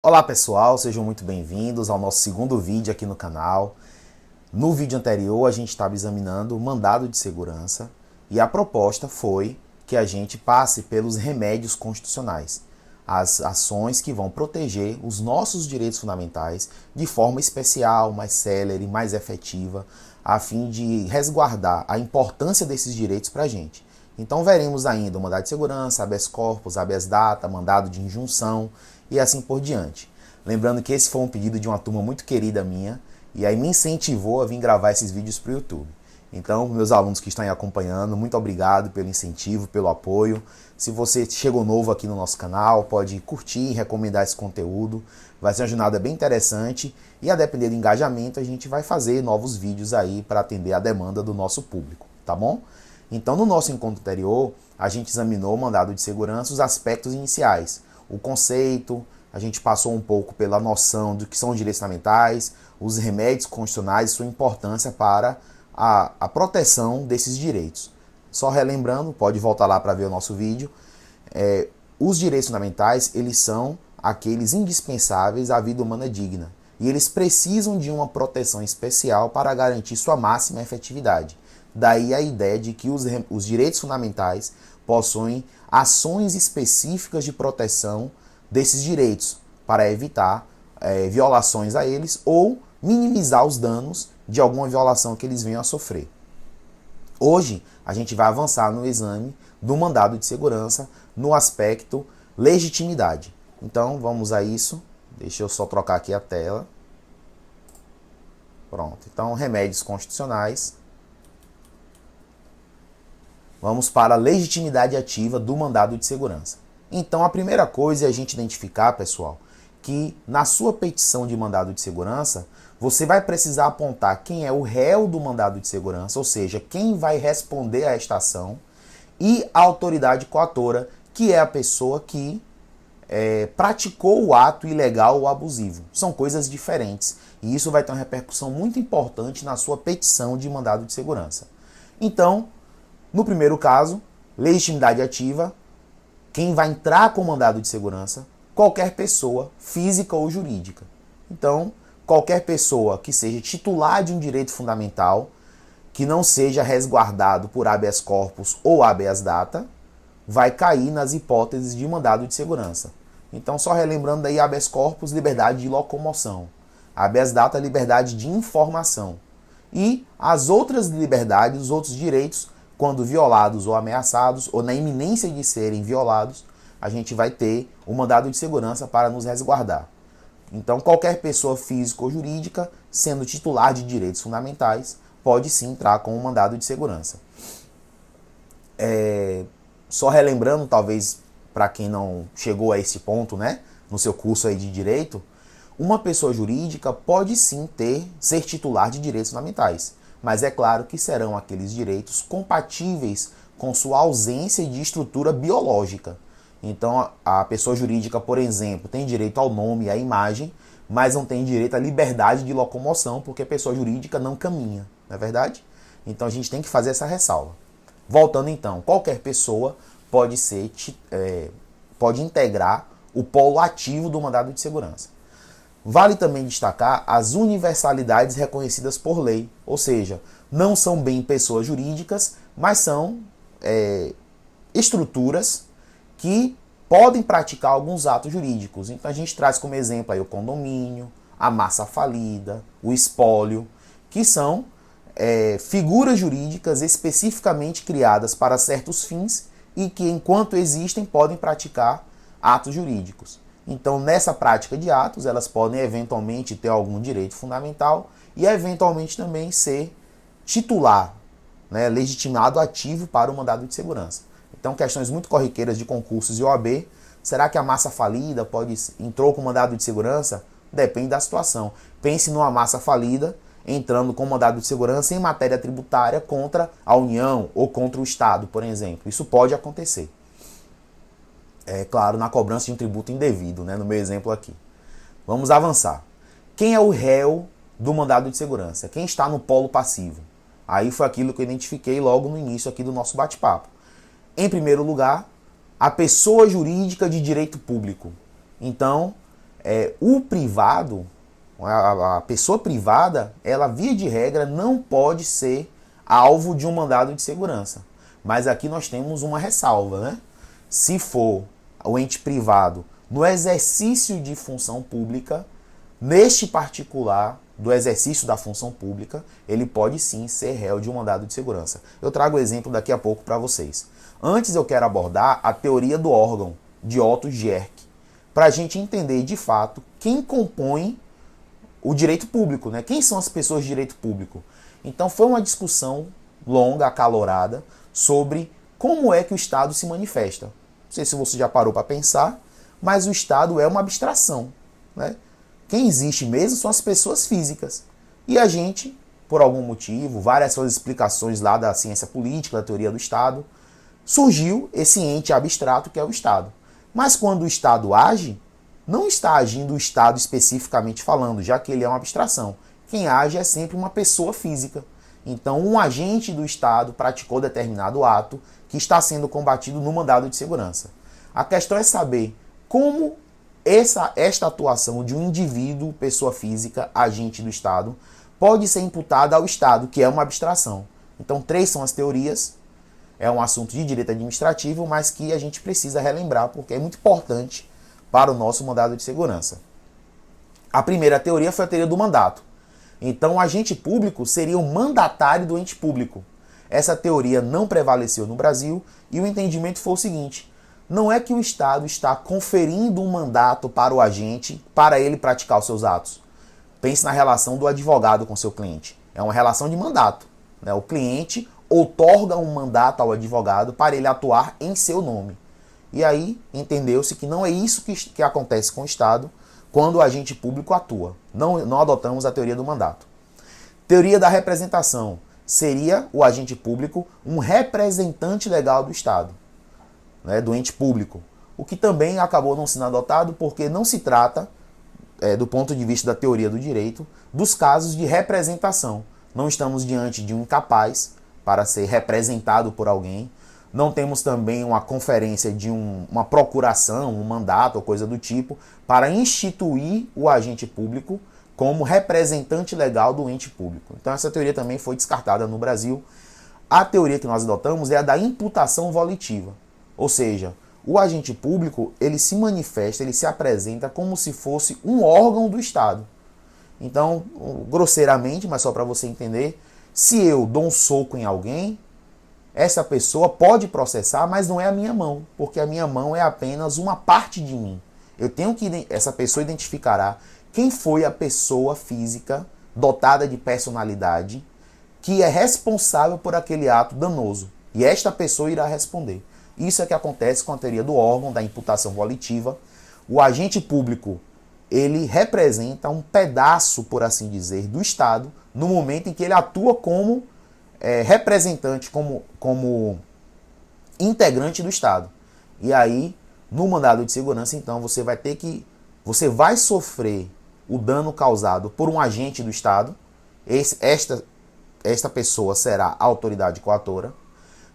Olá pessoal, sejam muito bem-vindos ao nosso segundo vídeo aqui no canal. No vídeo anterior a gente estava examinando o mandado de segurança e a proposta foi que a gente passe pelos remédios constitucionais, as ações que vão proteger os nossos direitos fundamentais de forma especial, mais célere, mais efetiva, a fim de resguardar a importância desses direitos para a gente. Então veremos ainda o mandado de segurança, habeas corpus, habeas data, mandado de injunção e assim por diante. Lembrando que esse foi um pedido de uma turma muito querida minha e aí me incentivou a vir gravar esses vídeos para o YouTube. Então, meus alunos que estão aí acompanhando, muito obrigado pelo incentivo, pelo apoio. Se você chegou novo aqui no nosso canal, pode curtir e recomendar esse conteúdo. Vai ser uma jornada bem interessante e a depender do engajamento a gente vai fazer novos vídeos aí para atender a demanda do nosso público, tá bom? Então, no nosso encontro anterior, a gente examinou o mandado de segurança, os aspectos iniciais, o conceito, a gente passou um pouco pela noção do que são os direitos fundamentais, os remédios constitucionais e sua importância para a proteção desses direitos. Só relembrando, pode voltar lá para ver o nosso vídeo, os direitos fundamentais, eles são aqueles indispensáveis à vida humana digna, e eles precisam de uma proteção especial para garantir sua máxima efetividade. Daí a ideia de que os direitos fundamentais possuem ações específicas de proteção desses direitos para evitar violações a eles ou minimizar os danos de alguma violação que eles venham a sofrer. Hoje a gente vai avançar no exame do mandado de segurança no aspecto legitimidade. Então vamos a isso. Deixa eu só trocar aqui a tela. Pronto. Então, remédios constitucionais. Vamos para a legitimidade ativa do mandado de segurança. Então, a primeira coisa é a gente identificar, pessoal, que na sua petição de mandado de segurança, você vai precisar apontar quem é o réu do mandado de segurança, ou seja, quem vai responder a esta ação, e a autoridade coatora, que é a pessoa que praticou o ato ilegal ou abusivo. São coisas diferentes, e isso vai ter uma repercussão muito importante na sua petição de mandado de segurança. Então, no primeiro caso, legitimidade ativa, quem vai entrar com mandado de segurança, qualquer pessoa, física ou jurídica. Então, qualquer pessoa que seja titular de um direito fundamental, que não seja resguardado por habeas corpus ou habeas data, vai cair nas hipóteses de mandado de segurança. Então, só relembrando aí, habeas corpus, liberdade de locomoção. Habeas data, liberdade de informação. E as outras liberdades, os outros direitos, quando violados ou ameaçados, ou na iminência de serem violados, a gente vai ter o mandado de segurança para nos resguardar. Então, qualquer pessoa física ou jurídica, sendo titular de direitos fundamentais, pode sim entrar com o mandado de segurança. Só relembrando, talvez, para quem não chegou a esse ponto, né, no seu curso aí de direito, uma pessoa jurídica pode sim ser titular de direitos fundamentais. Mas é claro que serão aqueles direitos compatíveis com sua ausência de estrutura biológica. Então, a pessoa jurídica, por exemplo, tem direito ao nome e à imagem, mas não tem direito à liberdade de locomoção, porque a pessoa jurídica não caminha, não é verdade? Então, a gente tem que fazer essa ressalva. Voltando então, qualquer pessoa pode integrar o polo ativo do mandado de segurança. Vale também destacar as universalidades reconhecidas por lei, ou seja, não são bem pessoas jurídicas, mas são estruturas que podem praticar alguns atos jurídicos. Então a gente traz como exemplo aí o condomínio, a massa falida, o espólio, que são figuras jurídicas especificamente criadas para certos fins e que, enquanto existem, podem praticar atos jurídicos. Então, nessa prática de atos, elas podem eventualmente ter algum direito fundamental e eventualmente também ser titular, né, legitimado ativo para o mandado de segurança. Então, questões muito corriqueiras de concursos e OAB, será que a massa falida entrou com mandado de segurança? Depende da situação. Pense numa massa falida entrando com mandado de segurança em matéria tributária contra a União ou contra o Estado, por exemplo. Isso pode acontecer. É claro, na cobrança de um tributo indevido, né, no meu exemplo aqui. Vamos avançar. Quem é o réu do mandado de segurança? Quem está no polo passivo? Aí foi aquilo que eu identifiquei logo no início aqui do nosso bate-papo. Em primeiro lugar, a pessoa jurídica de direito público. Então, o privado, a pessoa privada, ela via de regra não pode ser alvo de um mandado de segurança. Mas aqui nós temos uma ressalva, né? Se for o ente privado no exercício de função pública, neste particular do exercício da função pública, ele pode sim ser réu de um mandado de segurança. Eu trago o exemplo daqui a pouco para vocês. Antes eu quero abordar a teoria do órgão, de Otto Djerk, para a gente entender de fato quem compõe o direito público, né? Quem são as pessoas de direito público? Então foi uma discussão longa, acalorada, sobre como é que o Estado se manifesta. Não sei se você já parou para pensar, mas o Estado é uma abstração, né? Quem existe mesmo são as pessoas físicas. E a gente, por algum motivo, várias suas explicações lá da ciência política, da teoria do Estado, surgiu esse ente abstrato que é o Estado. Mas quando o Estado age, não está agindo o Estado especificamente falando, já que ele é uma abstração. Quem age é sempre uma pessoa física. Então, um agente do Estado praticou determinado ato que está sendo combatido no mandado de segurança. A questão é saber como esta atuação de um indivíduo, pessoa física, agente do Estado, pode ser imputada ao Estado, que é uma abstração. Então, 3 são as teorias. É um assunto de direito administrativo, mas que a gente precisa relembrar, porque é muito importante para o nosso mandado de segurança. A primeira teoria foi a teoria do mandato. Então, o agente público seria o mandatário do ente público. Essa teoria não prevaleceu no Brasil e o entendimento foi o seguinte: não é que o Estado está conferindo um mandato para o agente para ele praticar os seus atos. Pense na relação do advogado com seu cliente. É uma relação de mandato, né? O cliente outorga um mandato ao advogado para ele atuar em seu nome. E aí entendeu-se que não é isso que acontece com o Estado quando o agente público atua. Não adotamos a teoria do mandato. Teoria da representação. Seria o agente público um representante legal do Estado, né, do ente público. O que também acabou não sendo adotado porque não se trata, do ponto de vista da teoria do direito, dos casos de representação. Não estamos diante de um incapaz para ser representado por alguém. Não temos também uma conferência de uma procuração, um mandato ou coisa do tipo, para instituir o agente público como representante legal do ente público. Então essa teoria também foi descartada no Brasil. A teoria que nós adotamos é a da imputação volitiva. Ou seja, o agente público, ele se manifesta, ele se apresenta como se fosse um órgão do Estado. Então, grosseiramente, mas só para você entender, se eu dou um soco em alguém, essa pessoa pode processar, mas não é a minha mão, porque a minha mão é apenas uma parte de mim. Essa pessoa identificará quem foi a pessoa física dotada de personalidade que é responsável por aquele ato danoso. E esta pessoa irá responder. Isso é que acontece com a teoria do órgão, da imputação volitiva. O agente público, ele representa um pedaço, por assim dizer, do Estado, no momento em que ele atua como representante, como integrante do Estado. E aí, no mandado de segurança, então, você vai sofrer o dano causado por um agente do Estado. Esta pessoa será a autoridade coatora,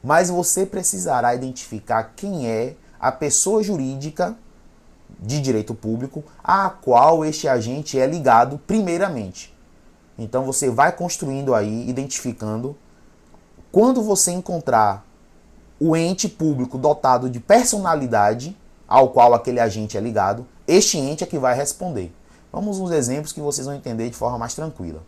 mas você precisará identificar quem é a pessoa jurídica de direito público a qual este agente é ligado primeiramente. Então você vai construindo aí, identificando. Quando você encontrar o ente público dotado de personalidade ao qual aquele agente é ligado, este ente é que vai responder. Vamos uns exemplos que vocês vão entender de forma mais tranquila.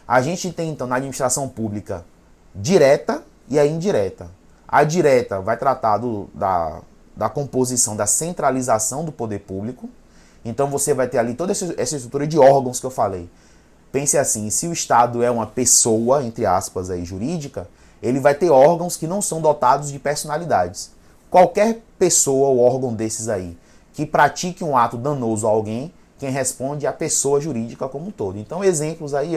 A gente tem então na administração pública direta e a indireta. A direta vai tratar da composição, da centralização do poder público. Então você vai ter ali toda essa estrutura de órgãos que eu falei. Pense assim, se o Estado é uma pessoa, entre aspas, aí, jurídica, ele vai ter órgãos que não são dotados de personalidades. Qualquer pessoa ou órgão desses aí que pratique um ato danoso a alguém, quem responde é a pessoa jurídica como um todo. Então exemplos aí,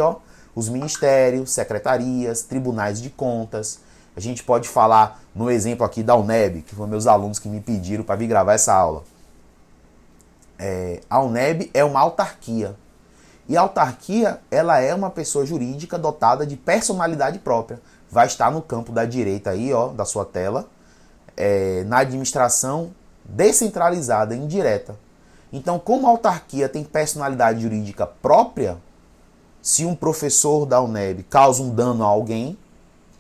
os ministérios, secretarias, tribunais de contas. A gente pode falar no exemplo aqui da UNEB, que foram meus alunos que me pediram para vir gravar essa aula. A UNEB é uma autarquia. E a autarquia, ela é uma pessoa jurídica dotada de personalidade própria. Vai estar no campo da direita aí, da sua tela, na administração descentralizada, indireta. Então, como a autarquia tem personalidade jurídica própria, se um professor da UNEB causa um dano a alguém,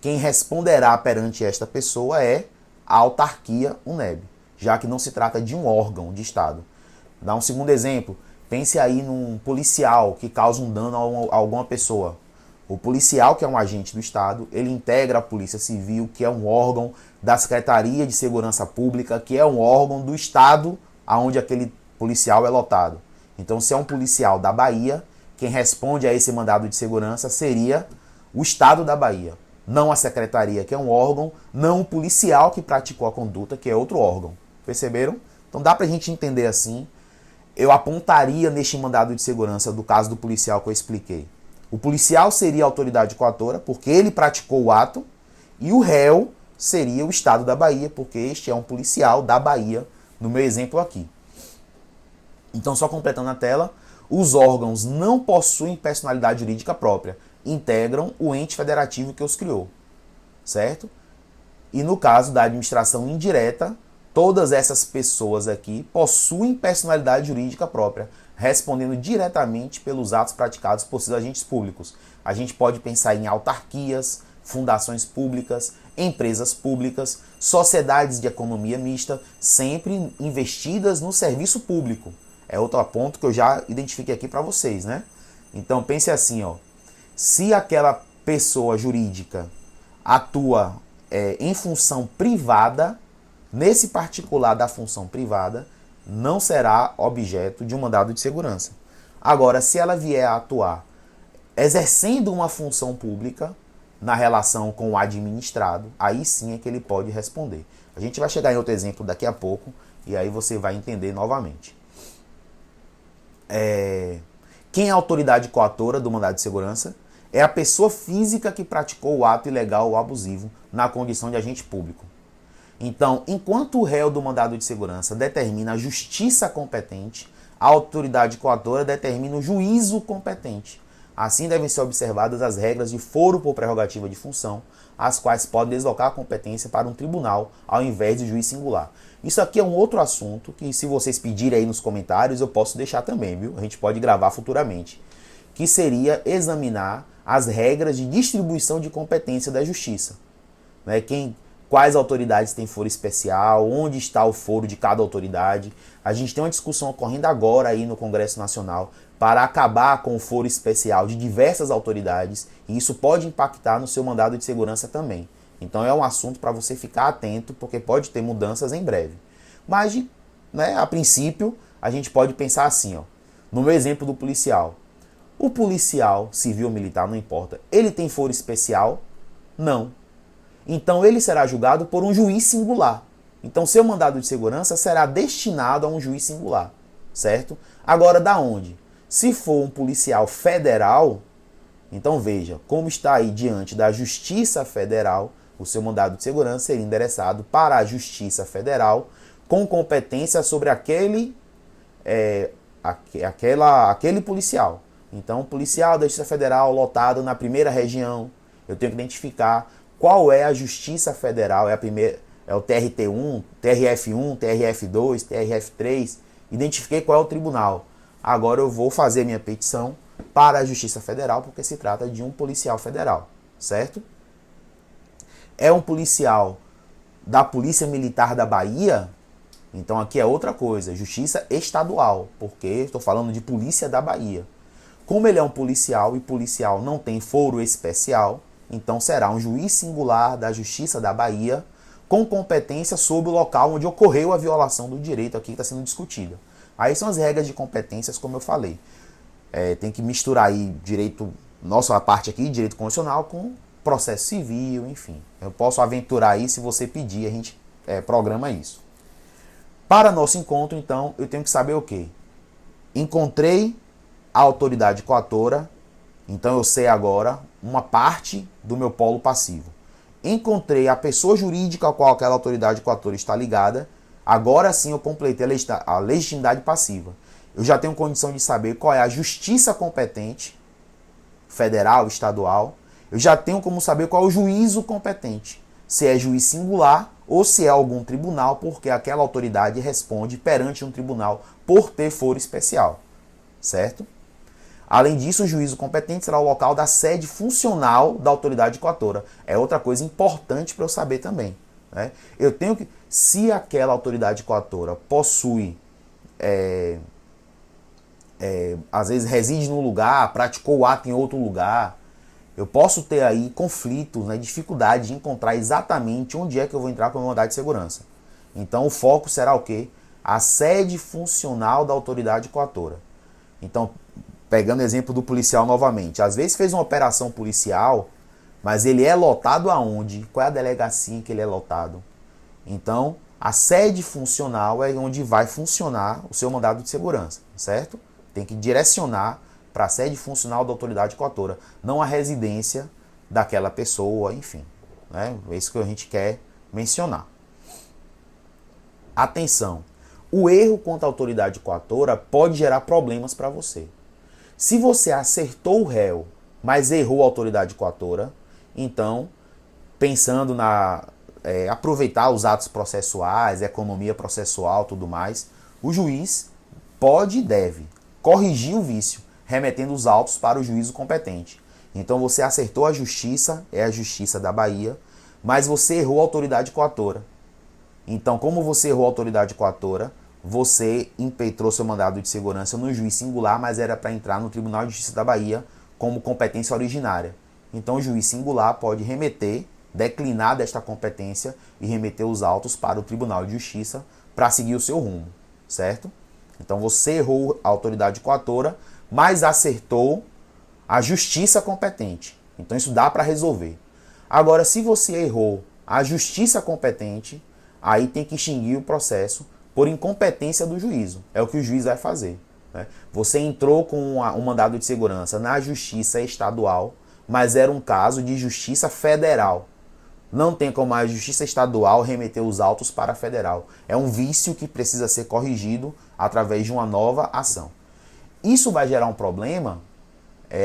quem responderá perante esta pessoa é a autarquia UNEB, já que não se trata de um órgão de Estado. Dá um segundo exemplo. Pense aí num policial que causa um dano a alguma pessoa. O policial, que é um agente do Estado, ele integra a Polícia Civil, que é um órgão da Secretaria de Segurança Pública, que é um órgão do Estado onde aquele policial é lotado. Então, se é um policial da Bahia, quem responde a esse mandado de segurança seria o Estado da Bahia. Não a Secretaria, que é um órgão, não o policial que praticou a conduta, que é outro órgão. Perceberam? Então dá pra gente entender assim. Eu apontaria neste mandado de segurança do caso do policial que eu expliquei. O policial seria a autoridade coatora, porque ele praticou o ato, e o réu seria o Estado da Bahia, porque este é um policial da Bahia, no meu exemplo aqui. Então, só completando a tela, os órgãos não possuem personalidade jurídica própria, integram o ente federativo que os criou, certo? E no caso da administração indireta, todas essas pessoas aqui possuem personalidade jurídica própria, respondendo diretamente pelos atos praticados por seus agentes públicos. A gente pode pensar em autarquias, fundações públicas, empresas públicas, sociedades de economia mista, sempre investidas no serviço público. É outro ponto que eu já identifiquei aqui para vocês, né? Então pense assim, ó. Se aquela pessoa jurídica atua em função privada, nesse particular da função privada, não será objeto de um mandado de segurança. Agora, se ela vier a atuar exercendo uma função pública na relação com o administrado, aí sim é que ele pode responder. A gente vai chegar em outro exemplo daqui a pouco e aí você vai entender novamente. Quem é a autoridade coatora do mandado de segurança? É a pessoa física que praticou o ato ilegal ou abusivo na condição de agente público. Então, enquanto o réu do mandado de segurança determina a justiça competente, a autoridade coatora determina o juízo competente. Assim devem ser observadas as regras de foro por prerrogativa de função, as quais podem deslocar a competência para um tribunal ao invés de juiz singular. Isso aqui é um outro assunto que, se vocês pedirem aí nos comentários, eu posso deixar também, viu? A gente pode gravar futuramente. Que seria examinar as regras de distribuição de competência da justiça. Né? Quais autoridades têm foro especial, onde está o foro de cada autoridade. A gente tem uma discussão ocorrendo agora aí no Congresso Nacional para acabar com o foro especial de diversas autoridades, e isso pode impactar no seu mandado de segurança também. Então é um assunto para você ficar atento, porque pode ter mudanças em breve. Mas, né, a princípio, a gente pode pensar assim, ó, no meu exemplo do policial. O policial, civil ou militar, não importa, ele tem foro especial? Não. Então ele será julgado por um juiz singular. Então seu mandado de segurança será destinado a um juiz singular, certo? Agora, da onde? Se for um policial federal, então veja, como está aí diante da Justiça Federal, o seu mandado de segurança seria endereçado para a Justiça Federal com competência sobre aquele policial. Então, policial da Justiça Federal lotado na primeira região, eu tenho que identificar qual é a Justiça Federal, é o TRT1, TRF1, TRF2, TRF3, identifiquei qual é o tribunal. Agora eu vou fazer minha petição para a Justiça Federal, porque se trata de um policial federal, certo? É um policial da Polícia Militar da Bahia? Então aqui é outra coisa, Justiça Estadual, porque estou falando de Polícia da Bahia. Como ele é um policial e policial não tem foro especial, então será um juiz singular da Justiça da Bahia com competência sobre o local onde ocorreu a violação do direito aqui que está sendo discutida. Aí são as regras de competências, como eu falei. Tem que misturar aí direito, nossa parte aqui, direito constitucional, com processo civil, enfim. Eu posso aventurar aí, se você pedir, a gente programa isso. Para nosso encontro, então, eu tenho que saber o quê? Encontrei a autoridade coatora, então eu sei agora uma parte do meu polo passivo. Encontrei a pessoa jurídica a qual aquela autoridade coatora está ligada, agora sim eu completei a legitimidade passiva. Eu já tenho condição de saber qual é a justiça competente, federal, estadual. Eu já tenho como saber qual é o juízo competente. se é juiz singular ou se é algum tribunal, porque aquela autoridade responde perante um tribunal por ter foro especial, certo? Além disso, o juízo competente será o local da sede funcional da autoridade coatora. É outra coisa importante para eu saber também, né? Eu tenho que, se aquela autoridade coatora possui, às vezes reside num lugar, praticou o ato em outro lugar, eu posso ter aí conflitos, né, dificuldade de encontrar exatamente onde é que eu vou entrar com a mandado de segurança. Então o foco será o quê? A sede funcional da autoridade coatora. Então, pegando o exemplo do policial novamente, às vezes fez uma operação policial, mas ele é lotado aonde? Qual é a delegacia em que ele é lotado? Então, a sede funcional é onde vai funcionar o seu mandado de segurança, certo? Tem que direcionar para a sede funcional da autoridade coatora, não a residência daquela pessoa, enfim. Né? É isso que a gente quer mencionar. Atenção, o erro contra a autoridade coatora pode gerar problemas para você. Se você acertou o réu, mas errou a autoridade coatora, então, pensando na aproveitar os atos processuais, economia processual, tudo mais, o juiz pode e deve corrigir o vício, remetendo os autos para o juízo competente. Então você acertou a justiça, é a Justiça da Bahia, mas você errou a autoridade coatora. Então, como você errou a autoridade coatora, você impetrou seu mandado de segurança no juiz singular, mas era para entrar no Tribunal de Justiça da Bahia como competência originária. Então o juiz singular pode remeter, declinar desta competência e remeter os autos para o Tribunal de Justiça para seguir o seu rumo, certo? Então você errou a autoridade coatora, mas acertou a justiça competente. Então isso dá para resolver. Agora, se você errou a justiça competente, aí tem que extinguir o processo por incompetência do juízo. É o que o juiz vai fazer, né? Você entrou com um mandado de segurança na justiça estadual, mas era um caso de justiça federal. Não tem como a justiça estadual remeter os autos para a federal. É um vício que precisa ser corrigido através de uma nova ação. Isso vai gerar um problema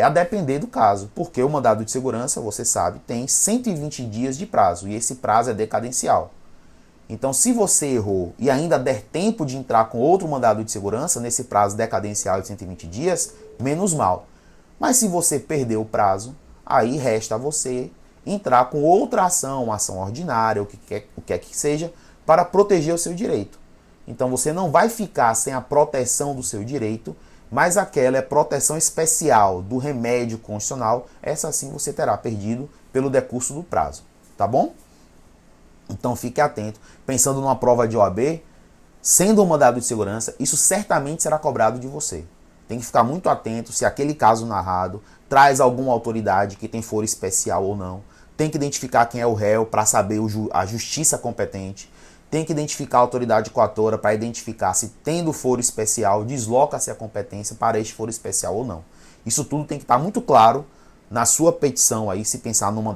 a depender do caso, porque o mandado de segurança, você sabe, tem 120 dias de prazo e esse prazo é decadencial. Então, se você errou e ainda der tempo de entrar com outro mandado de segurança nesse prazo decadencial de 120 dias, menos mal. Mas se você perdeu o prazo, aí resta a você entrar com outra ação, uma ação ordinária, o que quer que seja, para proteger o seu direito. Então você não vai ficar sem a proteção do seu direito, mas aquela é proteção especial do remédio constitucional, essa sim você terá perdido pelo decurso do prazo, tá bom? Então fique atento, pensando numa prova de OAB, sendo um mandado de segurança, isso certamente será cobrado de você. Tem que ficar muito atento se aquele caso narrado traz alguma autoridade que tem foro especial ou não. Tem que identificar quem é o réu para saber a justiça competente. Tem que identificar a autoridade coatora para identificar se tendo foro especial, desloca-se a competência para este foro especial ou não. Isso tudo tem que estar muito claro na sua petição aí, se pensar numa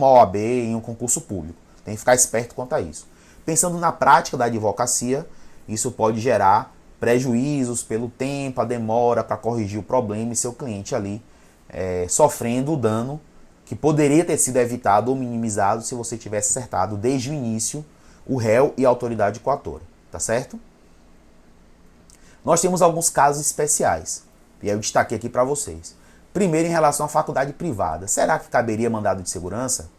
OAB, em um concurso público. Tem que ficar esperto quanto a isso. Pensando na prática da advocacia, isso pode gerar prejuízos pelo tempo, a demora para corrigir o problema e seu cliente ali sofrendo o dano que poderia ter sido evitado ou minimizado se você tivesse acertado desde o início o réu e a autoridade coatora, tá certo? Nós temos alguns casos especiais, e eu destaquei aqui para vocês. Primeiro, em relação à faculdade privada. Será que caberia mandado de segurança?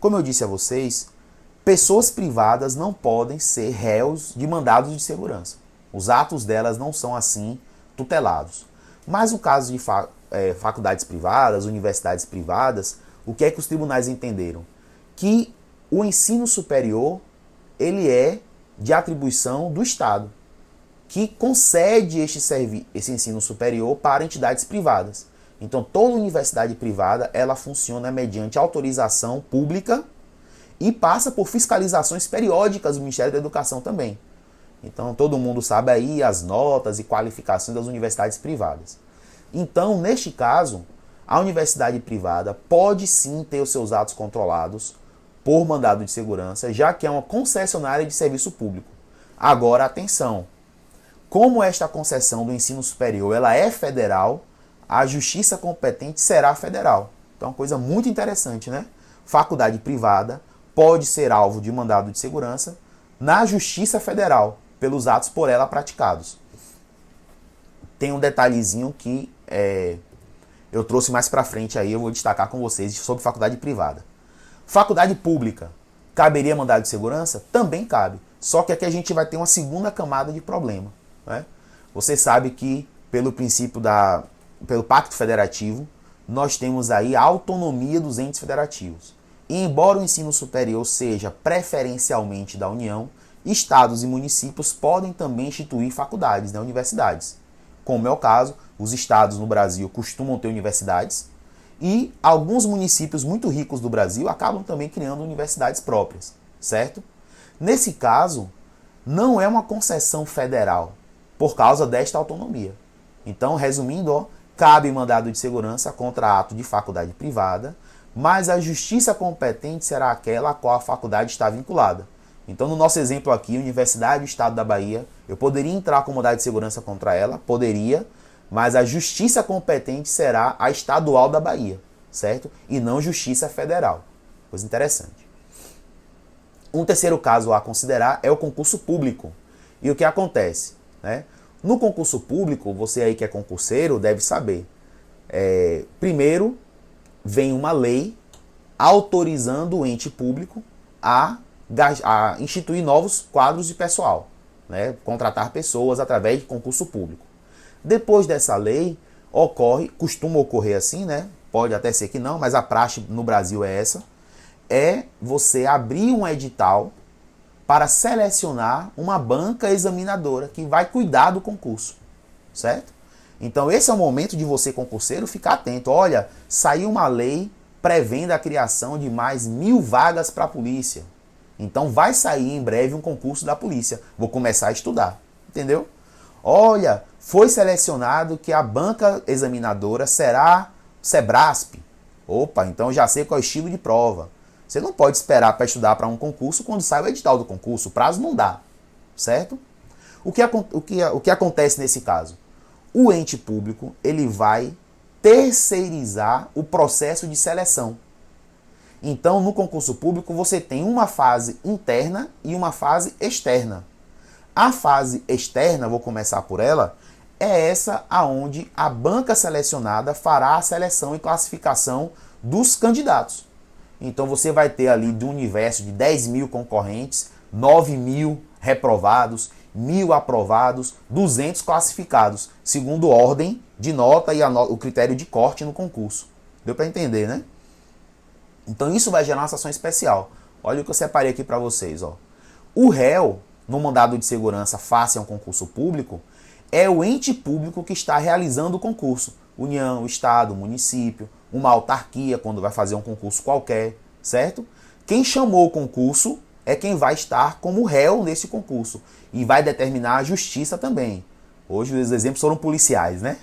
Como eu disse a vocês, pessoas privadas não podem ser réus de mandados de segurança. Os atos delas não são assim tutelados. Mas no caso de faculdades privadas, universidades privadas, o que é que os tribunais entenderam? Que o ensino superior ele é de atribuição do Estado, que concede esse ensino superior para entidades privadas. Então, toda universidade privada ela funciona mediante autorização pública e passa por fiscalizações periódicas do Ministério da Educação também. Então, todo mundo sabe aí as notas e qualificações das universidades privadas. Então, neste caso, a universidade privada pode sim ter os seus atos controlados por mandado de segurança, já que é uma concessionária de serviço público. Agora, atenção, como esta concessão do ensino superior ela é federal, a justiça competente será federal. Então, é uma coisa muito interessante, né? faculdade privada pode ser alvo de mandado de segurança na Justiça Federal, pelos atos por ela praticados. Tem um detalhezinho que eu trouxe mais para frente aí, eu vou destacar com vocês sobre faculdade privada. Faculdade pública, caberia mandado de segurança? Também cabe. Só que aqui a gente vai ter uma segunda camada de problema, né? Você sabe que pelo Pacto Federativo, nós temos aí a autonomia dos entes federativos. E embora o ensino superior seja preferencialmente da União, estados e municípios podem também instituir faculdades, né, universidades. Como é o caso, os estados no Brasil costumam ter universidades e alguns municípios muito ricos do Brasil acabam também criando universidades próprias, certo? Nesse caso, não é uma concessão federal por causa desta autonomia. Então, resumindo, cabe mandado de segurança contra ato de faculdade privada, mas a justiça competente será aquela a qual a faculdade está vinculada. Então, no nosso exemplo aqui, Universidade do Estado da Bahia, eu poderia entrar com mandado de segurança contra ela, poderia, mas a justiça competente será a estadual da Bahia, certo? E não justiça federal. Coisa interessante. Um terceiro caso a considerar é o concurso público. E o que acontece, né? No concurso público, você aí que é concurseiro deve saber. Primeiro, vem uma lei autorizando o ente público a instituir novos quadros de pessoal, né? Contratar pessoas através de concurso público. Depois dessa lei, costuma ocorrer assim, né? Pode até ser que não, mas a praxe no Brasil é essa. É você abrir um edital para selecionar uma banca examinadora que vai cuidar do concurso, certo? Então esse é o momento de você, concurseiro, ficar atento. Olha, saiu uma lei prevendo a criação de mais 1.000 vagas para a polícia. Então vai sair em breve um concurso da polícia. Vou começar a estudar, entendeu? Olha, foi selecionado que a banca examinadora será Sebrasp. Opa, então já sei qual é o estilo de prova. Você não pode esperar para estudar para um concurso quando sai o edital do concurso. O prazo não dá, certo? O que acontece nesse caso? O ente público ele vai terceirizar o processo de seleção. Então, no concurso público, você tem uma fase interna e uma fase externa. A fase externa, vou começar por ela, é essa aonde a banca selecionada fará a seleção e classificação dos candidatos. Então você vai ter ali do universo de 10.000 concorrentes, 9.000 reprovados, 1.000 aprovados, 200 classificados, segundo ordem de nota e o critério de corte no concurso. Deu para entender, né? Então isso vai gerar uma situação especial. Olha o que eu separei aqui para vocês. Ó. O réu, no mandado de segurança face a um concurso público, é o ente público que está realizando o concurso. União, Estado, município, uma autarquia, quando vai fazer um concurso qualquer, certo? Quem chamou o concurso é quem vai estar como réu nesse concurso e vai determinar a justiça também. Hoje os exemplos foram policiais, né?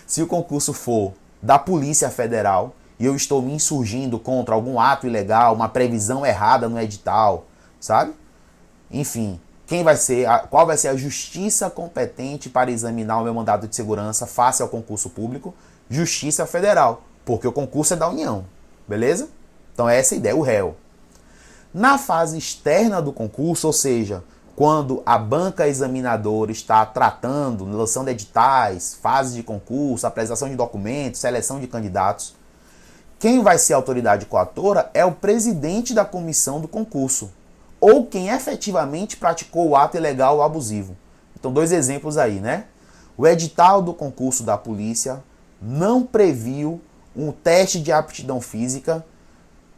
Se o concurso for da Polícia Federal e eu estou me insurgindo contra algum ato ilegal, uma previsão errada no edital, sabe? Enfim, qual vai ser a justiça competente para examinar o meu mandado de segurança face ao concurso público? Justiça Federal, porque o concurso é da União, beleza? Então essa é a ideia, o réu. Na fase externa do concurso, ou seja, quando a banca examinadora está tratando, lançando editais, fase de concurso, apresentação de documentos, seleção de candidatos, quem vai ser a autoridade coatora é o presidente da comissão do concurso, ou quem efetivamente praticou o ato ilegal ou abusivo. Então, 2 exemplos aí, né? O edital do concurso da polícia não previu um teste de aptidão física,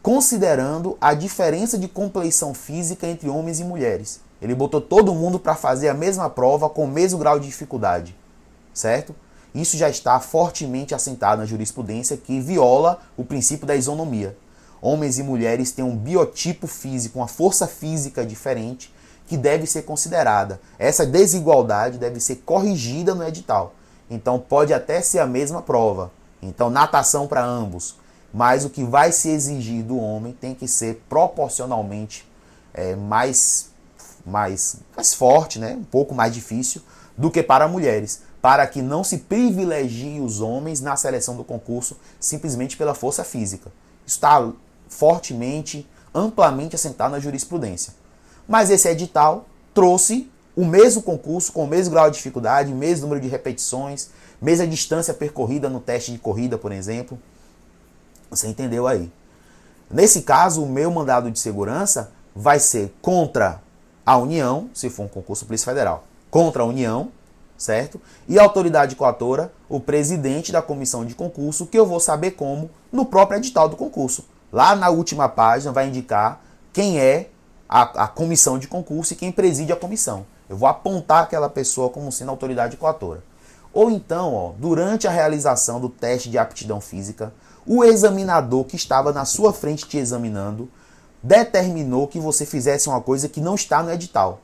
considerando a diferença de compleição física entre homens e mulheres. Ele botou todo mundo para fazer a mesma prova com o mesmo grau de dificuldade, certo? Isso já está fortemente assentado na jurisprudência que viola o princípio da isonomia. Homens e mulheres têm um biotipo físico, uma força física diferente que deve ser considerada. Essa desigualdade deve ser corrigida no edital. Então pode até ser a mesma prova. Então natação para ambos. Mas o que vai se exigir do homem tem que ser proporcionalmente mais forte, né? Um pouco mais difícil do que para mulheres. Para que não se privilegie os homens na seleção do concurso simplesmente pela força física. Isso está fortemente, amplamente assentado na jurisprudência. Mas esse edital trouxe o mesmo concurso, com o mesmo grau de dificuldade, mesmo número de repetições, mesma distância percorrida no teste de corrida, por exemplo. Você entendeu aí? Nesse caso, o meu mandado de segurança vai ser contra a União, se for um concurso Polícia Federal, contra a União, certo? E a autoridade coatora, o presidente da comissão de concurso, que eu vou saber como no próprio edital do concurso. Lá na última página vai indicar quem é a comissão de concurso e quem preside a comissão. Eu vou apontar aquela pessoa como sendo autoridade coatora. Ou então, durante a realização do teste de aptidão física, o examinador que estava na sua frente te examinando determinou que você fizesse uma coisa que não está no edital.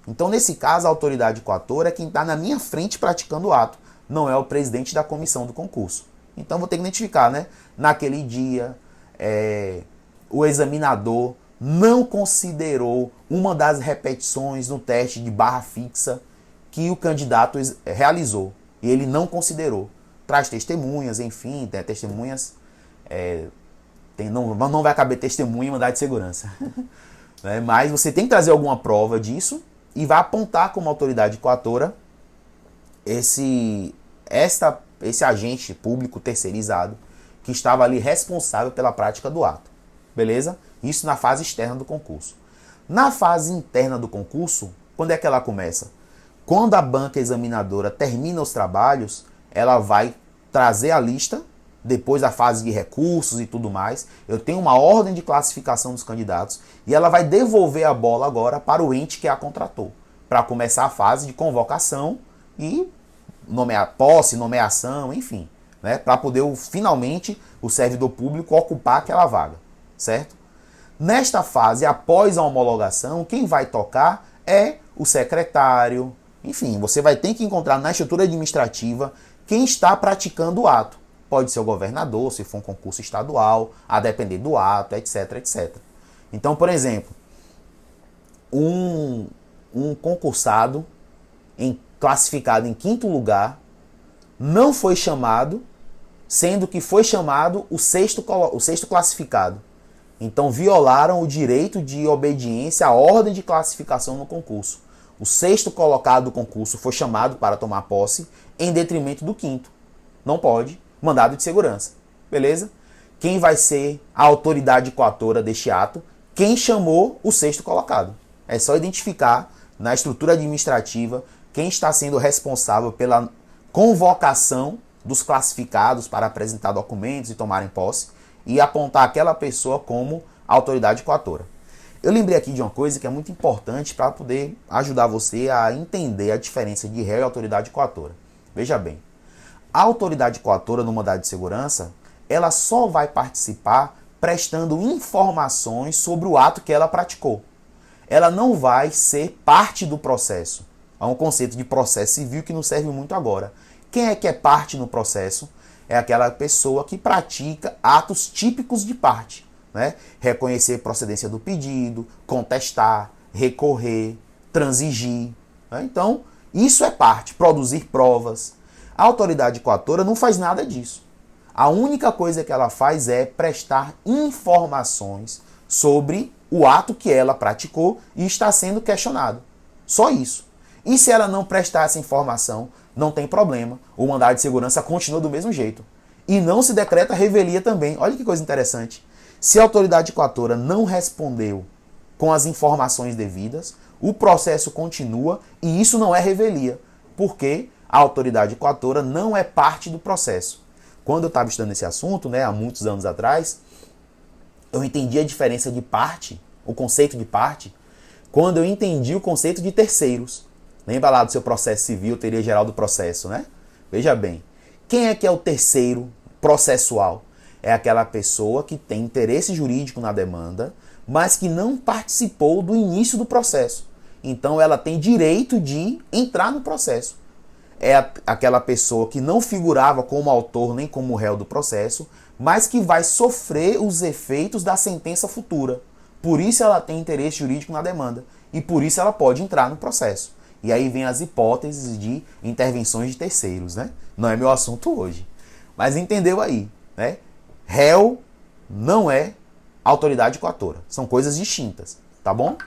Então, nesse caso, a autoridade coatora é quem está na minha frente praticando o ato, não é o presidente da comissão do concurso. Então, vou ter que identificar, né? Naquele dia, o examinador não considerou uma das repetições no teste de barra fixa que o candidato realizou. E ele não considerou. Traz testemunhas, enfim, testemunhas. Não vai caber testemunha em mandado de segurança. Né? Mas você tem que trazer alguma prova disso e vai apontar como autoridade coatora esse agente público terceirizado que estava ali responsável pela prática do ato. Beleza? Isso na fase externa do concurso. Na fase interna do concurso, quando é que ela começa? Quando a banca examinadora termina os trabalhos, ela vai trazer a lista, depois da fase de recursos e tudo mais. Eu tenho uma ordem de classificação dos candidatos e ela vai devolver a bola agora para o ente que a contratou, para começar a fase de convocação e posse, nomeação, enfim, né, para poder finalmente o servidor público ocupar aquela vaga, certo? Nesta fase, após a homologação, quem vai tocar é o secretário. Enfim, você vai ter que encontrar na estrutura administrativa quem está praticando o ato. Pode ser o governador, se for um concurso estadual, a depender do ato, etc, etc. Então, por exemplo, um concursado classificado em 5º lugar não foi chamado, sendo que foi chamado o sexto classificado. Então violaram o direito de obediência à ordem de classificação no concurso. O 6º colocado do concurso foi chamado para tomar posse em detrimento do 5º. Não pode. Mandado de segurança. Beleza? Quem vai ser a autoridade coatora deste ato? Quem chamou o 6º colocado. É só identificar na estrutura administrativa quem está sendo responsável pela convocação dos classificados para apresentar documentos e tomarem posse e apontar aquela pessoa como autoridade coatora. Eu lembrei aqui de uma coisa que é muito importante para poder ajudar você a entender a diferença de réu e autoridade coatora. Veja bem, a autoridade coatora no mandado de segurança, ela só vai participar prestando informações sobre o ato que ela praticou. Ela não vai ser parte do processo. Há um conceito de processo civil que nos serve muito agora. Quem é que é parte no processo? É aquela pessoa que pratica atos típicos de parte, né? Reconhecer procedência do pedido, contestar, recorrer, transigir. Né? Então, isso é parte, produzir provas. A autoridade coatora não faz nada disso. A única coisa que ela faz é prestar informações sobre o ato que ela praticou e está sendo questionado. Só isso. E se ela não prestar essa informação, não tem problema. O mandado de segurança continua do mesmo jeito. E não se decreta revelia também. Olha que coisa interessante. Se a autoridade coatora não respondeu com as informações devidas, o processo continua e isso não é revelia. Porque a autoridade coatora não é parte do processo. Quando eu estava estudando esse assunto, há muitos anos atrás, eu entendi a diferença de parte, o conceito de parte, quando eu entendi o conceito de terceiros. Lembra lá do seu processo civil, teoria geral do processo, né? Veja bem, quem é que é o terceiro processual? É aquela pessoa que tem interesse jurídico na demanda, mas que não participou do início do processo. Então ela tem direito de entrar no processo. É aquela pessoa que não figurava como autor nem como réu do processo, mas que vai sofrer os efeitos da sentença futura. Por isso ela tem interesse jurídico na demanda e por isso ela pode entrar no processo. E aí vem as hipóteses de intervenções de terceiros, né? Não é meu assunto hoje. Mas entendeu aí, né? Réu não é autoridade coatora. São coisas distintas, tá bom?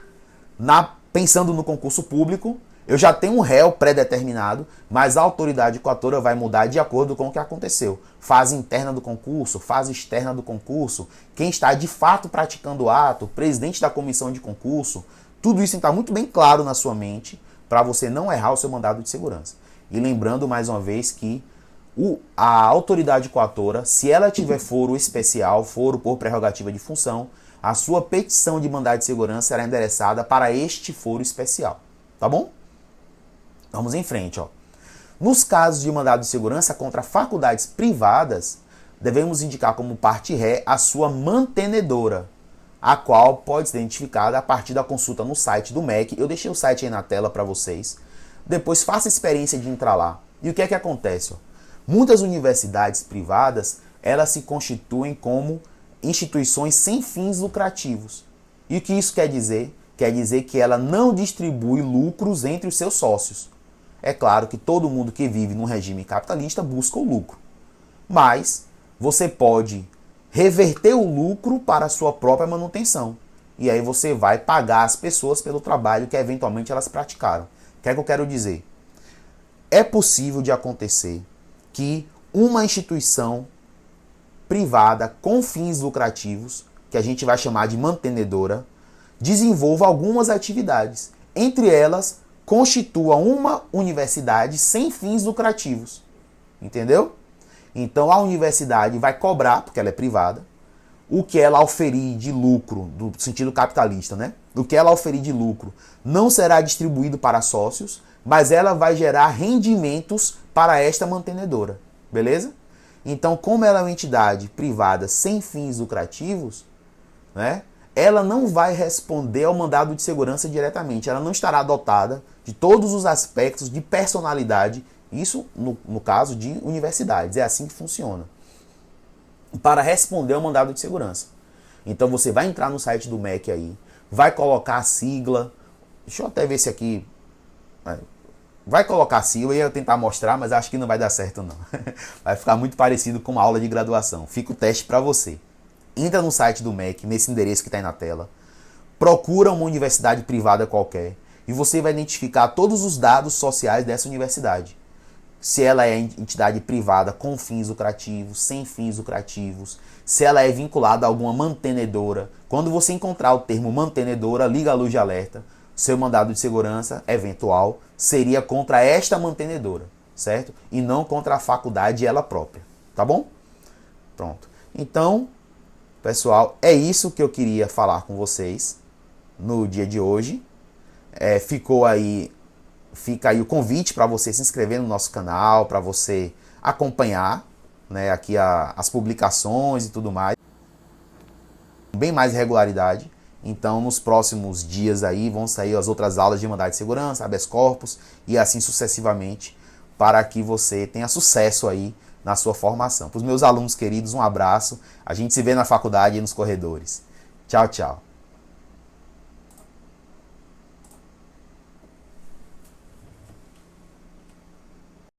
Pensando no concurso público, eu já tenho um réu pré-determinado, mas a autoridade coatora vai mudar de acordo com o que aconteceu. Fase interna do concurso, fase externa do concurso, quem está de fato praticando o ato, presidente da comissão de concurso, tudo isso está muito bem claro na sua mente para você não errar o seu mandado de segurança. E lembrando mais uma vez que a autoridade coatora, se ela tiver foro especial, foro por prerrogativa de função, a sua petição de mandado de segurança será endereçada para este foro especial. Tá bom? Vamos em frente. Ó. Nos casos de mandado de segurança contra faculdades privadas, devemos indicar como parte ré a sua mantenedora, a qual pode ser identificada a partir da consulta no site do MEC. Eu deixei o site aí na tela para vocês. Depois faça a experiência de entrar lá. E o que é que acontece? Ó? Muitas universidades privadas, elas se constituem como instituições sem fins lucrativos. E o que isso quer dizer? Quer dizer que ela não distribui lucros entre os seus sócios. É claro que todo mundo que vive num regime capitalista busca o lucro. Mas você pode reverter o lucro para a sua própria manutenção. E aí você vai pagar as pessoas pelo trabalho que eventualmente elas praticaram. O que é que eu quero dizer? É possível de acontecer que uma instituição privada com fins lucrativos, que a gente vai chamar de mantenedora, desenvolva algumas atividades. Entre elas, constitua uma universidade sem fins lucrativos. Entendeu? Então a universidade vai cobrar, porque ela é privada, o que ela oferir de lucro, do sentido capitalista, né? O que ela oferir de lucro não será distribuído para sócios, mas ela vai gerar rendimentos para esta mantenedora. Beleza? Então, como ela é uma entidade privada sem fins lucrativos, né, ela não vai responder ao mandado de segurança diretamente. Ela não estará dotada de todos os aspectos de personalidade, isso no caso de universidades. É assim que funciona. Para responder ao mandado de segurança. Então, você vai entrar no site do MEC aí, vai colocar a sigla. Deixa eu até ver se aqui... Vai colocar a sigla, eu ia tentar mostrar, mas acho que não vai dar certo não. Vai ficar muito parecido com uma aula de graduação. Fica o teste para você. Entra no site do MEC, nesse endereço que está aí na tela. Procura uma universidade privada qualquer. E você vai identificar todos os dados sociais dessa universidade. Se ela é entidade privada com fins lucrativos, sem fins lucrativos. Se ela é vinculada a alguma mantenedora. Quando você encontrar o termo mantenedora, liga a luz de alerta. Seu mandado de segurança eventual seria contra esta mantenedora, certo? E não contra a faculdade ela própria, tá bom? Pronto. Então, pessoal, é isso que eu queria falar com vocês no dia de hoje. Fica aí o convite para você se inscrever no nosso canal, para você acompanhar, né, aqui as publicações e tudo mais. Bem mais regularidade. Então, nos próximos dias aí vão sair as outras aulas de mandado de segurança, habeas corpus e assim sucessivamente, para que você tenha sucesso aí na sua formação. Para os meus alunos queridos, um abraço. A gente se vê na faculdade e nos corredores. Tchau, tchau.